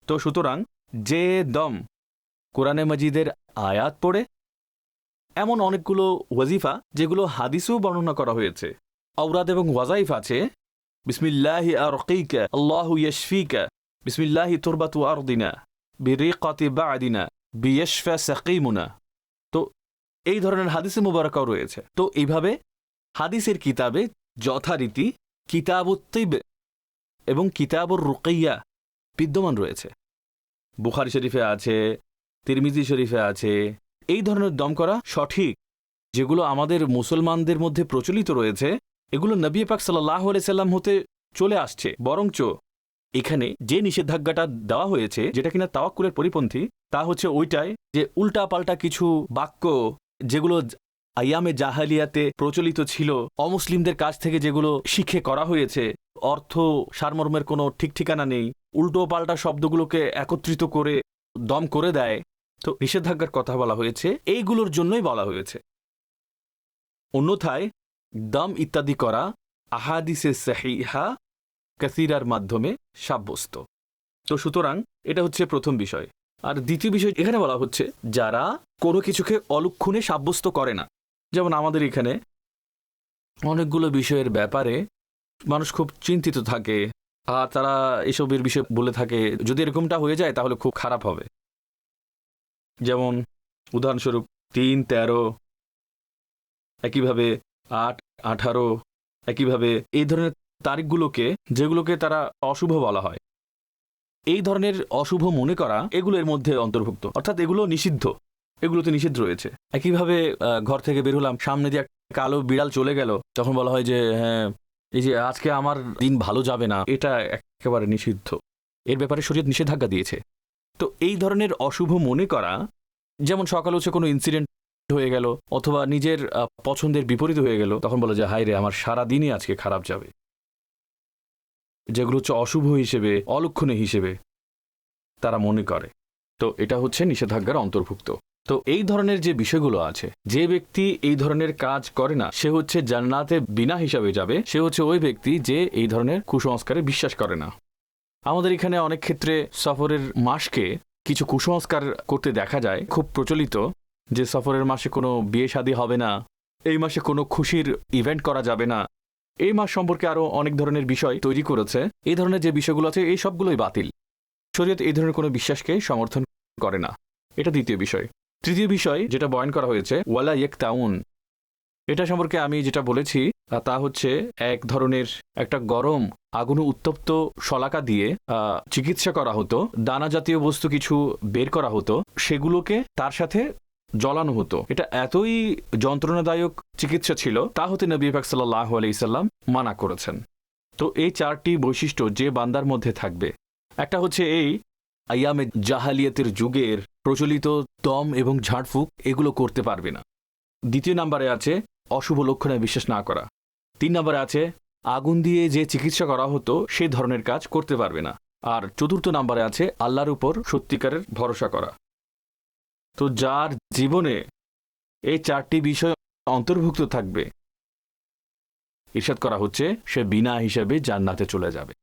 তো সুতরাং যে দম কোরআনে মাজিদের আয়াত পড়ে, এমন অনেকগুলো ওয়াজিফা যেগুলো হাদিসেও বর্ণনা করা হয়েছে, আওরাদ এবং ওয়াজাইফ আছে। বিসমিল্লাহি আরকিকা আল্লাহু ইয়াশফিকা, বিসমিল্লাহি তুরবাতু আরদিনা বিরিকাতি বাদিনা বিয়াশফা সাকিমুনা। তো এই ধরনের হাদিসে মুবারাকাও রয়েছে। তো এইভাবে হাদিসের কিতাবে যথারীতি কিতাবুত তিব এবং কিতাবুর রুকিয়া বিদ্যমান রয়েছে। বুখারী শরীফে আছে, তিরমিজি শরীফে আছে। এই ধরনের দম করা সঠিক, যেগুলো আমাদের মুসলমানদের মধ্যে প্রচলিত রয়েছে, এগুলো নবী পাক সাল্লাল্লাহু আলাইহি সাল্লাম হতে চলে আসছে। বরঞ্চ এখানে যে নিষেধাজ্ঞাটা দেওয়া হয়েছে, যেটা কিনা তাওয়াক্কুলের পরিপন্থী, তা হচ্ছে ওইটাই যে উল্টা পাল্টা কিছু বাক্য যেগুলো আইয়ামে জাহালিয়াতে প্রচলিত ছিল, অমুসলিমদের কাছ থেকে যেগুলো শিখে করা হয়েছে, অর্থ সারমর্মের কোনো ঠিক ঠিকানা নেই, উল্টো পাল্টা শব্দগুলোকে একত্রিত করে দম করে দেয়, তো নিষেধাজ্ঞার কথা বলা হয়েছে, এইগুলোর জন্যই বলা হয়েছে। অন্যথায় দম ইত্যাদি করা আহাদিসে সাহিহা কাসিরার মাধ্যমে সাব্যস্ত। তো সুতরাং এটা হচ্ছে প্রথম বিষয়। আর দ্বিতীয় বিষয় এখানে বলা হচ্ছে, যারা কোনো কিছুকে অলক্ষণে সাব্যস্ত করে না, যেমন আমাদের এখানে অনেকগুলো বিষয়ের ব্যাপারে মানুষ খুব চিন্তিত থাকে, আর তারা এসবের বিষয়ে বলে থাকে যদি এরকমটা হয়ে যায় তাহলে খুব খারাপ হবে। যেমন উদাহরণস্বরূপ ৩, ১৩, একইভাবে ৮, ১৮, একইভাবে এই ধরনের তারিখগুলোকে, যেগুলোকে তারা অশুভ বলা হয়, এই ধরনের অশুভ মনে করা এগুলো এর মধ্যে অন্তর্ভুক্ত, অর্থাৎ এগুলো নিষিদ্ধ, এগুলোতে নিষিদ্ধ রয়েছে। একইভাবে ঘর থেকে বের হলাম, সামনে দিয়ে কালো বিড়াল চলে গেল, তখন বলা হয় যে হ্যাঁ, এই যে আজকে আমার দিন ভালো যাবে না, এটা একেবারে নিষিদ্ধ, এর ব্যাপারে শরীয়ত নিষেধাজ্ঞা দিয়েছে। তো এই ধরনের অশুভ মনে করা, যেমন সকালে হচ্ছে কোনো ইনসিডেন্ট হয়ে গেল অথবা নিজের পছন্দের বিপরীত হয়ে গেল, তখন বলা যায় হায় রে, আমার সারা দিনই আজকে খারাপ যাবে, যেগুলো হচ্ছে অশুভ হিসেবে, অলক্ষণে হিসেবে তারা মনে করে। তো এটা হচ্ছে নিষেধাজ্ঞার অন্তর্ভুক্ত। তো এই ধরনের যে বিষয়গুলো আছে, যে ব্যক্তি এই ধরনের কাজ করে না সে হচ্ছে জান্নাতে বিনা হিসাবে যাবে, সে হচ্ছে ওই ব্যক্তি যে এই ধরনের কুসংস্কারে বিশ্বাস করে না। আমাদের এখানে অনেক ক্ষেত্রে সফরের মাসকে কিছু কুসংস্কার করতে দেখা যায়, খুব প্রচলিত, যে সফরের মাসে কোনো বিয়ে শাদী হবে না, এই মাসে কোনো খুশির ইভেন্ট করা যাবে না, এই মাস সম্পর্কে আরও অনেক ধরনের বিষয় তৈরি করেছে। এই ধরনের যে বিষয়গুলো আছে এই সবগুলোই বাতিল। শরীয়ত এই ধরনের কোনো বিশ্বাসকে সমর্থন করে না। এটা দ্বিতীয় বিষয়। তৃতীয় বিষয় যেটা বয়ান করা হয়েছে, ওয়ালা ইয়াকতাউন, এটা সম্পর্কে আমি যেটা বলেছি তা হচ্ছে এক ধরনের একটা গরম আগুনে উত্তপ্ত শলাকা দিয়ে চিকিৎসা করা হতো, দানা জাতীয় বস্তু কিছু বের করা হতো, সেগুলোকে তার সাথে জ্বলানো হতো। এটা এতই যন্ত্রণাদায়ক চিকিৎসা ছিল, তা হতে নবী পাক সাল্লাল্লাহু আলাইহি সাল্লাম মানা করেছেন। তো এই চারটি বৈশিষ্ট্য যে বান্দার মধ্যে থাকবে, একটা হচ্ছে এই আইয়ামে জাহালিয়াতের যুগের প্রচলিত দম এবং ঝাড়ফুঁক, এগুলো করতে পারবে না। দ্বিতীয় নম্বরে আছে অশুভ লক্ষণে বিশ্বাস না করা। ৩ নম্বরে আছে আগুন দিয়ে যে চিকিৎসা করা হতো সে ধরনের কাজ করতে পারবে না। আর চতুর্থ নম্বরে আছে আল্লাহর উপর সত্যিকারের ভরসা করা। তো যার জীবনে এই চারটি বিষয় অন্তর্ভুক্ত থাকবে, ইরশাদ করা হচ্ছে সে বিনা হিসাবে জান্নাতে চলে যাবে।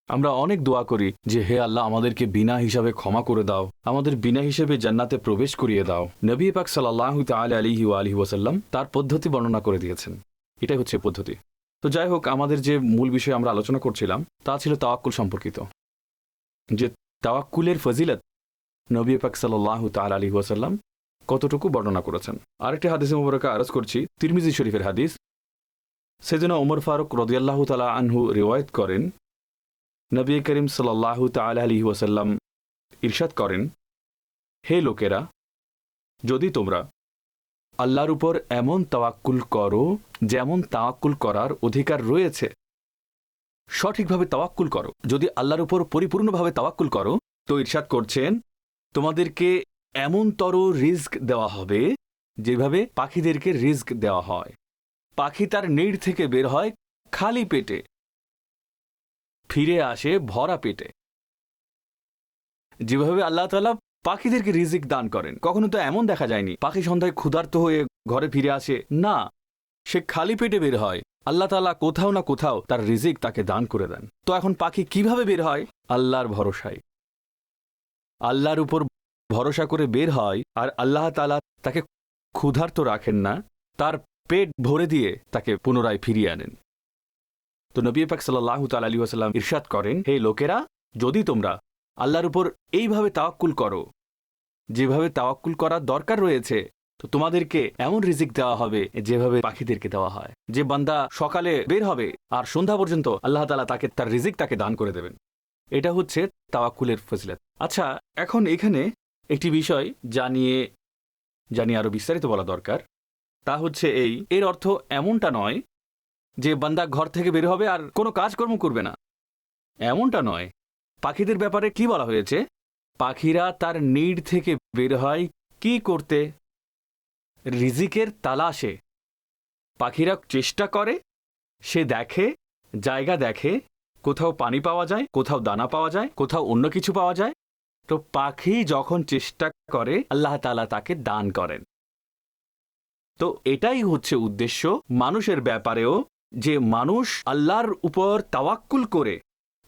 আমরা অনেক দোয়া করি যে হে আল্লাহ, আমাদেরকে বিনা হিসাবে ক্ষমা করে দাও, আমাদের বিনা হিসাবে জান্নাতে প্রবেশ করিয়ে দাও। নবী পাক সাল্লাল্লাহু তাআলা আলাইহি ওয়া আলিহি ওয়াসাল্লাম তার পদ্ধতি বর্ণনা করে দিয়েছেন, এটাই হচ্ছে পদ্ধতি। তো যাই হোক, আমাদের যে মূল বিষয় আমরা আলোচনা করছিলাম তা ছিল তাওয়াক্কুল সম্পর্কিত, যে তাওয়াক্কুলের ফজিলত নবী পাক সাল্লাল্লাহু তাআলা আলাইহি ওয়াসাল্লাম কতটুকু বর্ণনা করেছেন। আরেকটি হাদিসে মুবারকা আরজ করছি, তিরমিজি শরীফের হাদিস। সাইয়েদনা ওমর ফারুক রাদিয়াল্লাহু তাআলা আনহু রিওয়ায়াত করেন, নবী করিম সাল্লাল্লাহু তাআলা আলাইহি ওয়াসাল্লাম ইরশাদ করেন, হে লোকেরা, যদি তোমরা আল্লাহর উপর এমন তাওয়াক্কুল করো যেমন তাওয়াক্কুল করার অধিকার রয়েছে, সঠিকভাবে তাওয়াক্কুল করো, যদি আল্লাহর উপর পরিপূর্ণভাবে তাওয়াক্কুল করো, তো ইরশাদ করছেন তোমাদেরকে এমনতর রিজক দেওয়া হবে যেভাবে পাখিদেরকে রিজক দেওয়া হয়। পাখি তার নিড় থেকে বের হয় খালি পেটে, ফিরে আসে ভরা পেটে। যেভাবে আল্লাহ তাআলা পাখিদেরকে রিজিক দান করেন, কখনো তো এমন দেখা যায়নি পাখি সন্ধ্যায় ক্ষুধার্ত হয়ে ঘরে ফিরে আসে, না, সে খালি পেটে বের হয়, আল্লাহ তাআলা কোথাও না কোথাও তার রিজিক তাকে দান করে দেন। তো এখন পাখি কিভাবে বের হয়? আল্লাহর ভরসায়, আল্লাহর উপর ভরসা করে বের হয়, আর আল্লাহ তাআলা তাকে ক্ষুধার্ত রাখেন না, তার পেট ভরে দিয়ে তাকে পুনরায় ফিরিয়ে আনেন। তো নবী পাক সাল্লাল্লাহু তাআলা আলাইহি ওয়াসাল্লাম ইরশাদ করেন, হে লোকেরা, যদি তোমরা আল্লাহর উপর এইভাবে তাওয়াক্কুল করো যেভাবে তাওয়াক্কুল করার দরকার রয়েছে, তো তোমাদেরকে এমন রিজিক দেওয়া হবে যেভাবে পাখিদেরকে দেওয়া হয়। যে বান্দা সকালে বের হবে আর সন্ধ্যা পর্যন্ত আল্লাহ তাআলা তাকে তার রিজিক তাকে দান করে দেবেন। এটা হচ্ছে তাওয়াক্কুলের ফজিলত। আচ্ছা, এখন এখানে একটি বিষয় জানিয়ে আরো বিস্তারিত বলা দরকার, তা হচ্ছে এর অর্থ এমনটা নয় যে বান্দা ঘর থেকে বের হবে আর কোনো কাজকর্ম করবে না, এমনটা নয়। পাখিদের ব্যাপারে কি বলা হয়েছে? পাখিরা তার নিড় থেকে বের হয় কি করতে? রিজিকের তালাশে পাখিরা চেষ্টা করে, সে দেখে, জায়গা দেখে, কোথাও পানি পাওয়া যায়, কোথাও দানা পাওয়া যায়, কোথাও অন্য কিছু পাওয়া যায়। তো পাখি যখন চেষ্টা করে, আল্লাহ তাআলা তাকে দান করেন। তো এটাই হচ্ছে উদ্দেশ্য মানুষের ব্যাপারেও, যে মানুষ আল্লাহর উপর তাওয়াক্কুল করে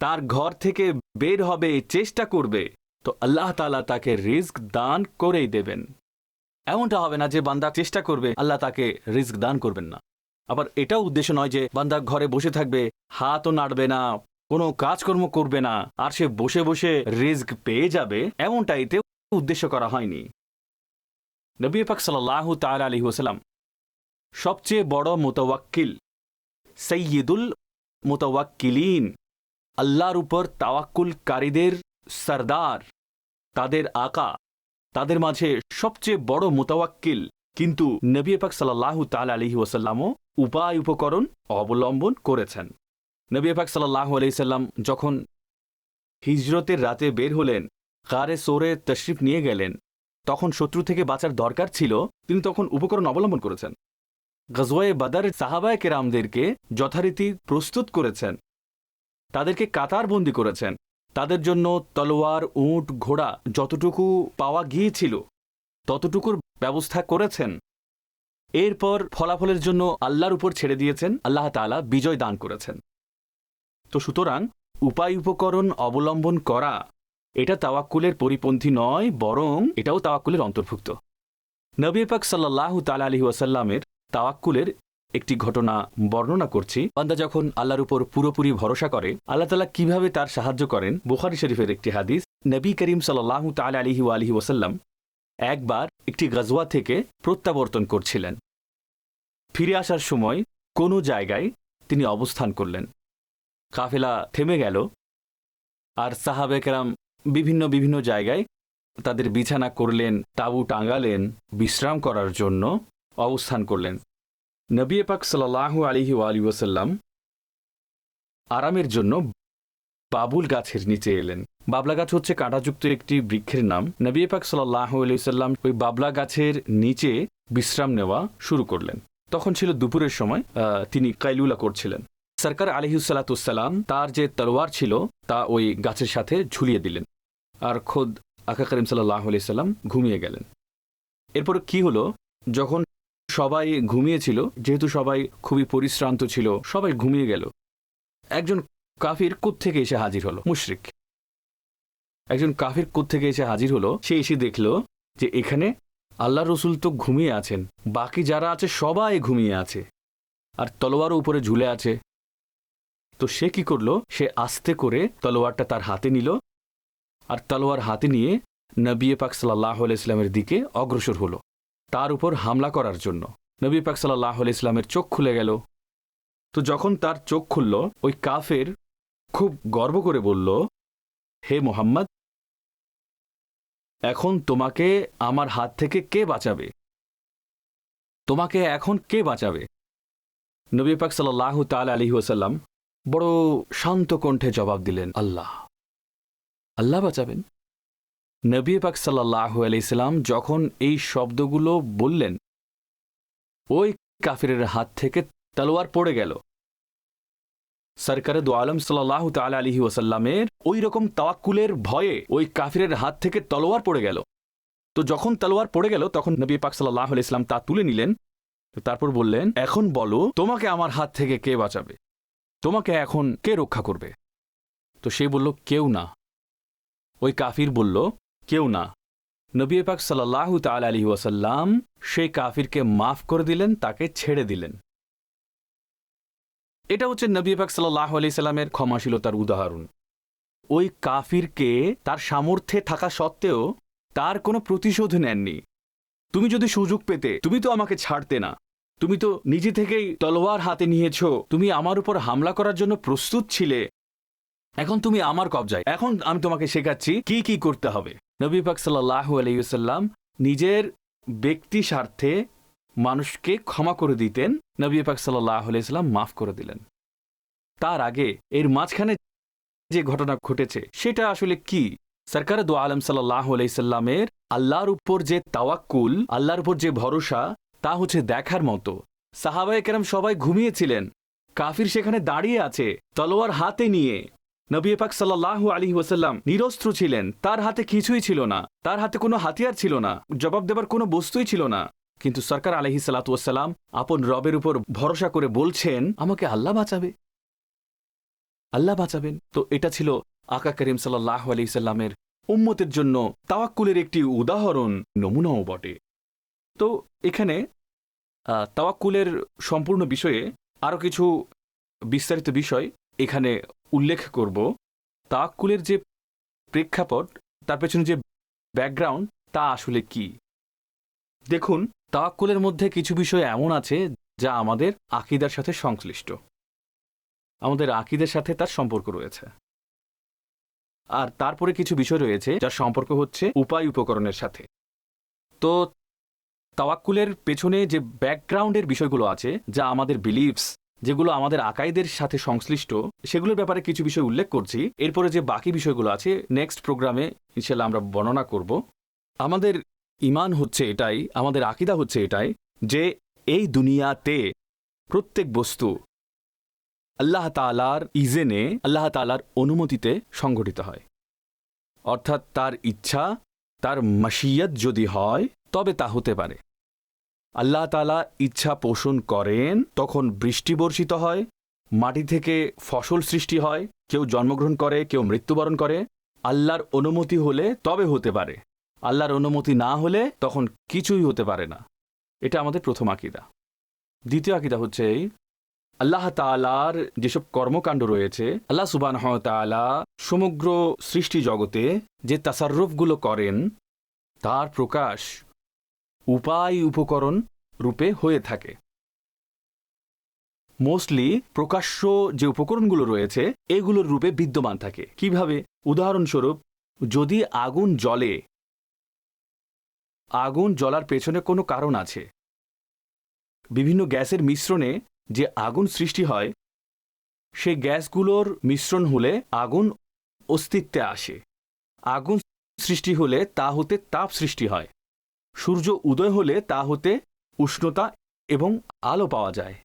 তার ঘর থেকে বের হবে, চেষ্টা করবে, তো আল্লাহ তাআলা তাকে রিজক দান করেই দেবেন। এমনটা হবে না যে বান্দা চেষ্টা করবে, আল্লাহ তাকে রিজক দান করবেন না। আবার এটাও উদ্দেশ্য নয় যে বান্দা ঘরে বসে থাকবে, হাতও নাড়বে না, কোনো কাজকর্ম করবে না, আর সে বসে বসে রিজক পেয়ে যাবে, এমনটা এতে উদ্দেশ্য করা হয়নি। নবী পাক সাল্লাল্লাহু তাআলা আলাইহি ওয়াসাল্লাম সবচেয়ে বড় মুতাওয়াক্কিল, সাইয়্যিদুল মুতাওয়াক্কিলিন, আল্লাহর উপর তাওয়াক্কুলকারীদের সরদার, তাদের আকা, তাদের মাঝে সবচেয়ে বড় মুতাওয়াক্কিল। কিন্তু নবী পাক সাল্লাল্লাহু তাআলা আলাইহি ওয়াসাল্লামও উপায় উপকরণ অবলম্বন করেছেন। নবী পাক সাল্লাল্লাহু আলাইহি সাল্লাম যখন হিজরতের রাতে বের হলেন, গারে সোরে তশরিফ নিয়ে গেলেন, তখন শত্রু থেকে বাঁচার দরকার ছিল, তিনি তখন উপকরণ অবলম্বন করেছেন। গজওয়ে বাদর সাহাবায়ে কেরামদেরকে যথারীতি প্রস্তুত করেছেন, তাদেরকে কাতারবন্দি করেছেন, তাদের জন্য তলোয়ার, উট, ঘোড়া যতটুকু পাওয়া গিয়েছিল ততটুকুর ব্যবস্থা করেছেন। এরপর ফলাফলের জন্য আল্লাহর উপর ছেড়ে দিয়েছেন, আল্লাহ তাআলা বিজয় দান করেছেন। তো সুতরাং উপায় উপকরণ অবলম্বন করা এটা তাওয়াক্কুলের পরিপন্থী নয়, বরং এটাও তাওয়াক্কুলের অন্তর্ভুক্ত। নবী পাক সাল্লাল্লাহু তাআলা আলাইহি ওয়াসাল্লামের তাওয়াক্কুলের একটি ঘটনা বর্ণনা করছি। বান্দা যখন আল্লাহর উপর পুরোপুরি ভরসা করে, আল্লাহ তাআলা কিভাবে তার সাহায্য করেন। বুখারী শরীফের একটি হাদিস, নবী করিম সাল্লাল্লাহু তাআলা আলাইহি ওয়াসাল্লাম একবার একটি গজওয়া থেকে প্রত্যাবর্তন করছিলেন। ফিরে আসার সময় কোনো জায়গায় তিনি অবস্থান করলেন। কাফেলা থেমে গেল, আর সাহাবে কেরাম বিভিন্ন বিভিন্ন জায়গায় তাদের বিছানা করলেন, তাঁবু টাঙ্গালেন, বিশ্রাম করার জন্য অবস্থান করলেন। নবী পাক সাল্লাল্লাহু আলাইহি ওয়াসাল্লাম আরামের জন্য বাবুল গাছের নিচে এলেন। বাবলা গাছ হচ্ছে কাঁটাযুক্ত একটি বৃক্ষের নাম। নবী পাক সাল্লাল্লাহু আলাইহি ওয়াসাল্লাম ওই বাবলা গাছের নিচে বিশ্রাম নেওয়া শুরু করলেন। তখন ছিল দুপুরের সময়, তিনি কাইলুলা করছিলেন। সরকার আলাইহিসসালাতুসসালাম তার যে তলোয়ার ছিল তা ওই গাছের সাথে ঝুলিয়ে দিলেন, আর খোদ আকা করিম সাল্লাল্লাহু আলাইহি সাল্লাম ঘুমিয়ে গেলেন। এরপর কি হলো, যখন সবাই ঘুমিয়েছিল, যেহেতু সবাই খুবই পরিশ্রান্ত ছিল, সবাই ঘুমিয়ে গেল, একজন কাফির কোত্থেকে এসে হাজির হলো, মুশরিক একজন কাফির কোত্থেকে এসে হাজির হলো। সে এসে দেখল যে এখানে আল্লাহ রসুল তো ঘুমিয়ে আছেন, বাকি যারা আছে সবাই ঘুমিয়ে আছে, আর তলোয়ারও উপরে ঝুলে আছে। তো সে কি করলো, সে আস্তে করে তলোয়ারটা তার হাতে নিল, আর তলোয়ার হাতে নিয়ে নবী পাক সাল্লাল্লাহু আলাইহি ওয়াসাল্লামের দিকে অগ্রসর হলো, তার উপর হামলা করার জন্য। নবী পাক সাল্লাল্লাহু আলাইহি ওয়াসাল্লামের চোখ খুলে গেল। তো যখন তার চোখ খুলল, ওই কাফের খুব গর্ব করে বলল, হে মুহাম্মদ, এখন তোমাকে আমার হাত থেকে কে বাঁচাবে? তোমাকে এখন কে বাঁচাবে? নবী পাক সাল্লাল্লাহু তাআলা আলাইহি ওয়াসাল্লাম বড় শান্ত কণ্ঠে জবাব দিলেন, আল্লাহ, আল্লাহ বাঁচাবেন। নবী পাক সাল্লাল্লাহু আলাইহি সাল্লাম যখন এই শব্দগুলো বললেন, ওই কাফিরের হাত থেকে তলোয়ার পড়ে গেল। সরকারে দু আলম সাল্লাল্লাহু তাআলা আলাইহি ওয়াসাল্লামের ওই রকম তাওয়াক্কুলের ভয়ে ওই কাফিরের হাত থেকে তলোয়ার পড়ে গেল। তো যখন তলোয়ার পড়ে গেল, তখন নবী পাক সাল্লাল্লাহু আলাইহি সাল্লাম তা তুলে নিলেন। তারপর বললেন, এখন বলো, তোমাকে আমার হাত থেকে কে বাঁচাবে? তোমাকে এখন কে রক্ষা করবে? তো সে বলল, কেউ না। ওই কাফির বলল, কেউ না। নবী পাক সাল্লাল্লাহু তাআলা আলাইহি ওয়াসাল্লাম সেই কাফিরকে মাফ করে দিলেন, তাকে ছেড়ে দিলেন। এটা হচ্ছে নবী পাক সাল্লাল্লাহু আলাইহি সাল্লামের ক্ষমাশীলতার উদাহরণ। ওই কাফিরকে তার সামর্থ্যে থাকা সত্ত্বেও তার কোনো প্রতিশোধ নেননি। তুমি যদি সুযোগ পেতে, তুমি তো আমাকে ছাড়তে না, তুমি তো নিজে থেকেই তলোয়ার হাতে নিয়েছ, তুমি আমার উপর হামলা করার জন্য প্রস্তুত ছিলে, এখন তুমি আমার কবজায়, এখন আমি তোমাকে শেখাচ্ছি কি কি করতে হবে। নবী পাক সাল্লাল্লাহু আলাইহি ওয়াসাল্লাম নিজের ব্যক্তি স্বার্থে মানুষকে ক্ষমা করে দিতেন, নবী পাক সাল্লাল্লাহু আলাইহি ওয়াসাল্লাম মাফ করে দিলেন। তার আগে এর মাঝখানে যে ঘটনা ঘটেছে সেটা আসলে কি? সরকার দু আলম সাল্লাল্লাহু আলাইহি সাল্লামের আল্লাহর উপর যে তাওয়াক্কুল, আল্লাহর উপর যে ভরসা, তা হচ্ছে দেখার মতো। সাহাবায়ে কেরাম সবাই ঘুমিয়েছিলেন, কাফির সেখানে দাঁড়িয়ে আছে তলোয়ার হাতে নিয়ে। নবী পাক সাল্লাল্লাহু আলাইহি ওয়াসাল্লাম নিরস্ত্র ছিলেন, তার হাতে কিছুই ছিল না, তার হাতে কোনো হাতিয়ার ছিল না, জবাব দেবার কোনো বস্তুই ছিল না। কিন্তু সরকার আলাইহিস সালাতু ওয়াসসালাম আপন রবের উপর ভরসা করে বলছেন, আমাকে আল্লাহ বাঁচাবে, আল্লাহ বাঁচাবেন। তো এটা ছিল আকা করিম সাল্লাল্লাহু আলাইহি সাল্লামের উম্মতের জন্য তাওয়াক্কুলের একটি উদাহরণ, নমুনাও বটে। তো এখানে তাওয়াক্কুলের সম্পূর্ণ বিষয়ে আরও কিছু বিস্তারিত বিষয় এখানে উল্লেখ করব। তাওয়াক্কুলের যে প্রেক্ষাপট, তার পেছনে যে ব্যাকগ্রাউন্ড, তা আসলে কি। দেখুন, তাওয়াক্কুলের মধ্যে কিছু বিষয় এমন আছে যা আমাদের আকীদার সাথে সংশ্লিষ্ট, আমাদের আকীদার সাথে তার সম্পর্ক রয়েছে। আর তারপরে কিছু বিষয় রয়েছে যার সম্পর্ক হচ্ছে উপায় উপকরণের সাথে। তো তাওয়াক্কুলের পেছনে যে ব্যাকগ্রাউন্ডের বিষয়গুলো আছে, যা আমাদের বিলিভস, যেগুলো আমাদের আকাইদের সাথে সংশ্লিষ্ট, সেগুলোর ব্যাপারে কিছু বিষয় উল্লেখ করছি। এরপরে যে বাকি বিষয়গুলো আছে নেক্সট প্রোগ্রামে ইনশাল্লাহ আমরা বর্ণনা করব। আমাদের ঈমান হচ্ছে এটাই, আমাদের আকীদা হচ্ছে এটাই যে এই দুনিয়াতে প্রত্যেক বস্তু আল্লাহ তাআলার ইজেনে, আল্লাহ তাআলার অনুমতিতে সংঘটিত হয়। অর্থাৎ তার ইচ্ছা, তার মাশিয়াত যদি হয় তবে তা হতে পারে। আল্লাহ তাআলা ইচ্ছা পোষণ করেন, তখন বৃষ্টি বর্ষিত হয়, মাটি থেকে ফসল সৃষ্টি হয়, কেউ জন্মগ্রহণ করে, কেউ মৃত্যুবরণ করে। আল্লাহর অনুমতি হলে তবে হতে পারে, আল্লাহর অনুমতি না হলে তখন কিছুই হতে পারে না। এটা আমাদের প্রথম আকীদা। দ্বিতীয় আকীদা হচ্ছে এই, আল্লাহ তাআলার যেসব কর্মকাণ্ড রয়েছে, আল্লাহ সুবহানাহু ওয়া তাআলা সমগ্র সৃষ্টি জগতে যে তাসাররুফগুলো করেন, তার প্রকাশ উপায় উপকরণ রূপে হয়ে থাকে। মোস্টলি প্রকাশ্য যে উপকরণগুলো রয়েছে এগুলোর রূপে বিদ্যমান থাকে। কিভাবে? উদাহরণস্বরূপ, যদি আগুন জ্বলে, আগুন জ্বলার পেছনে কোনো কারণ আছে। বিভিন্ন গ্যাসের মিশ্রণে যে আগুন সৃষ্টি হয়, সেই গ্যাসগুলোর মিশ্রণ হলে আগুন অস্তিত্বে আসে। আগুন সৃষ্টি হলে তা হতে তাপ সৃষ্টি হয়। সূর্য উদয় হলে তা হতে উষ্ণতা এবং আলো পাওয়া যায়।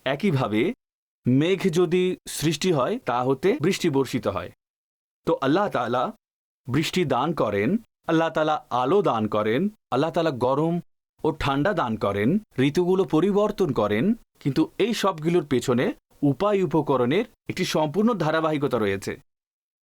একইভাবে মেঘ যদি সৃষ্টি হয় তা হতে বৃষ্টি বর্ষিত হয়। তো আল্লাহ তাআলা বৃষ্টি দান করেন, আল্লাহ তাআলা আলো দান করেন, আল্লাহ তাআলা গরম ও ঠান্ডা দান করেন, ঋতুগুলো পরিবর্তন করেন। কিন্তু এই সবগুলোর পেছনে উপায় উপকরণের একটি সম্পূর্ণ ধারাবাহিকতা রয়েছে।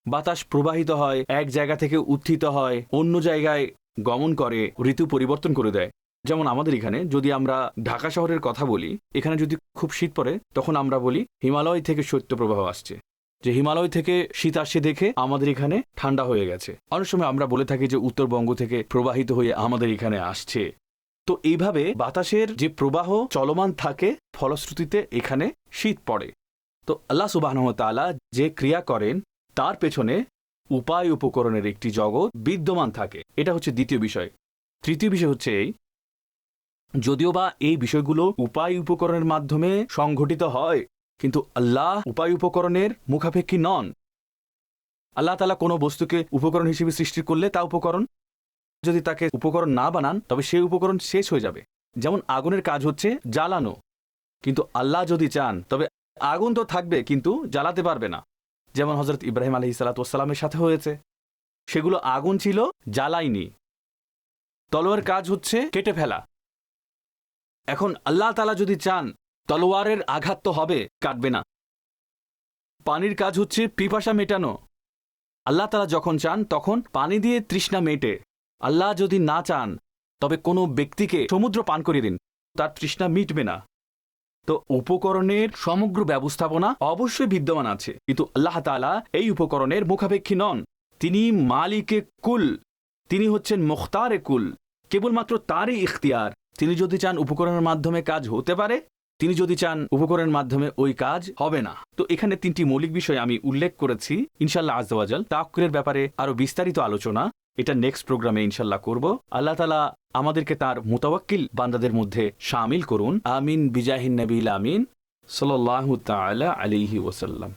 বাতাস প্রবাহিত হয়, এক জায়গা থেকে উত্থিত হয়, অন্য জায়গায় গমন করে, ঋতু পরিবর্তন করে দেয়। যেমন আমাদের এখানে যদি আমরা ঢাকা শহরের কথা বলি, এখানে যদি খুব শীত পড়ে তখন আমরা বলি হিমালয় থেকে শৈত্যপ্রবাহ আসছে, যে হিমালয় থেকে শীত আসছে দেখে আমাদের এখানে ঠান্ডা হয়ে গেছে। অনেক সময় আমরা বলে থাকি যে উত্তরবঙ্গ থেকে প্রবাহিত হয়ে আমাদের এখানে আসছে। তো এইভাবে বাতাসের যে প্রবাহ চলমান থাকে, ফলশ্রুতিতে এখানে শীত পড়ে। তো আল্লাহ সুবহানাহু ওয়া তাআলা যে ক্রিয়া করেন তার পেছনে উপায় উপকরণের একটি জগৎ বিদ্যমান থাকে। এটা হচ্ছে দ্বিতীয় বিষয়। তৃতীয় বিষয় হচ্ছে এই, যদিও বা এই বিষয়গুলো উপায় উপকরণের মাধ্যমে সংঘটিত হয়, কিন্তু আল্লাহ উপায় উপকরণের মুখাপেক্ষী নন। আল্লাহ তাআলা কোনো বস্তুকে উপকরণ হিসেবে সৃষ্টি করলে তা উপকরণ, যদি তাকে উপকরণ না বানান তবে সেই উপকরণ শেষ হয়ে যাবে। যেমন আগুনের কাজ হচ্ছে জ্বালানো, কিন্তু আল্লাহ যদি চান তবে আগুন তো থাকবে কিন্তু জ্বালাতে পারবে না। যেমন হযরত ইব্রাহিম আলাইহিস সালাতু ওয়াস সালামের সাথে হয়েছে, সেগুলো আগুন ছিল, জ্বালায়নি। তলোয়ারের কাজ হচ্ছে কেটে ফেলা। এখন আল্লাহ তাআলা যদি চান তলোয়ারের আঘাত তো হবে, কাটবে না। পানির কাজ হচ্ছে পিপাসা মেটানো। আল্লাহ তাআলা যখন চান তখন পানি দিয়ে তৃষ্ণা মেটে। আল্লাহ যদি না চান তবে কোনো ব্যক্তিকে সমুদ্র পান করিয়ে দিন, তার তৃষ্ণা মিটবে না। তো উপকরণের সমগ্র ব্যবস্থাপনা অবশ্যই বিদ্যমান আছে, কিন্তু আল্লাহ তাআলা এই উপকরণের মুখাপেক্ষী নন। তিনি মালিকে কুল, তিনি হচ্ছেন মুখতারে কুল। কেবলমাত্র তারই ইখতিয়ার। তিনি যদি চান উপকরণের মাধ্যমে কাজ হতে পারে, তিনি যদি চান উপকরণের মাধ্যমে ওই কাজ হবে না। তো এখানে তিনটি মৌলিক বিষয় আমি উল্লেখ করেছি। ইনশাআল্লাহ আযজা ওয়া জাল তাওয়াক্কুলের ব্যাপারে আরো বিস্তারিত আলোচনা এটা নেক্সট প্রোগ্রামে ইনশাআল্লাহ করব। আল্লাহ তাআলা আমাদেরকে তার মুতাওয়াক্কিল বান্দাদের মধ্যে শামিল করুন। আমিন বিজাহিন নবীল আমিন সাল্লাল্লাহু তাআলা আলাইহি ওয়াসাল্লাম।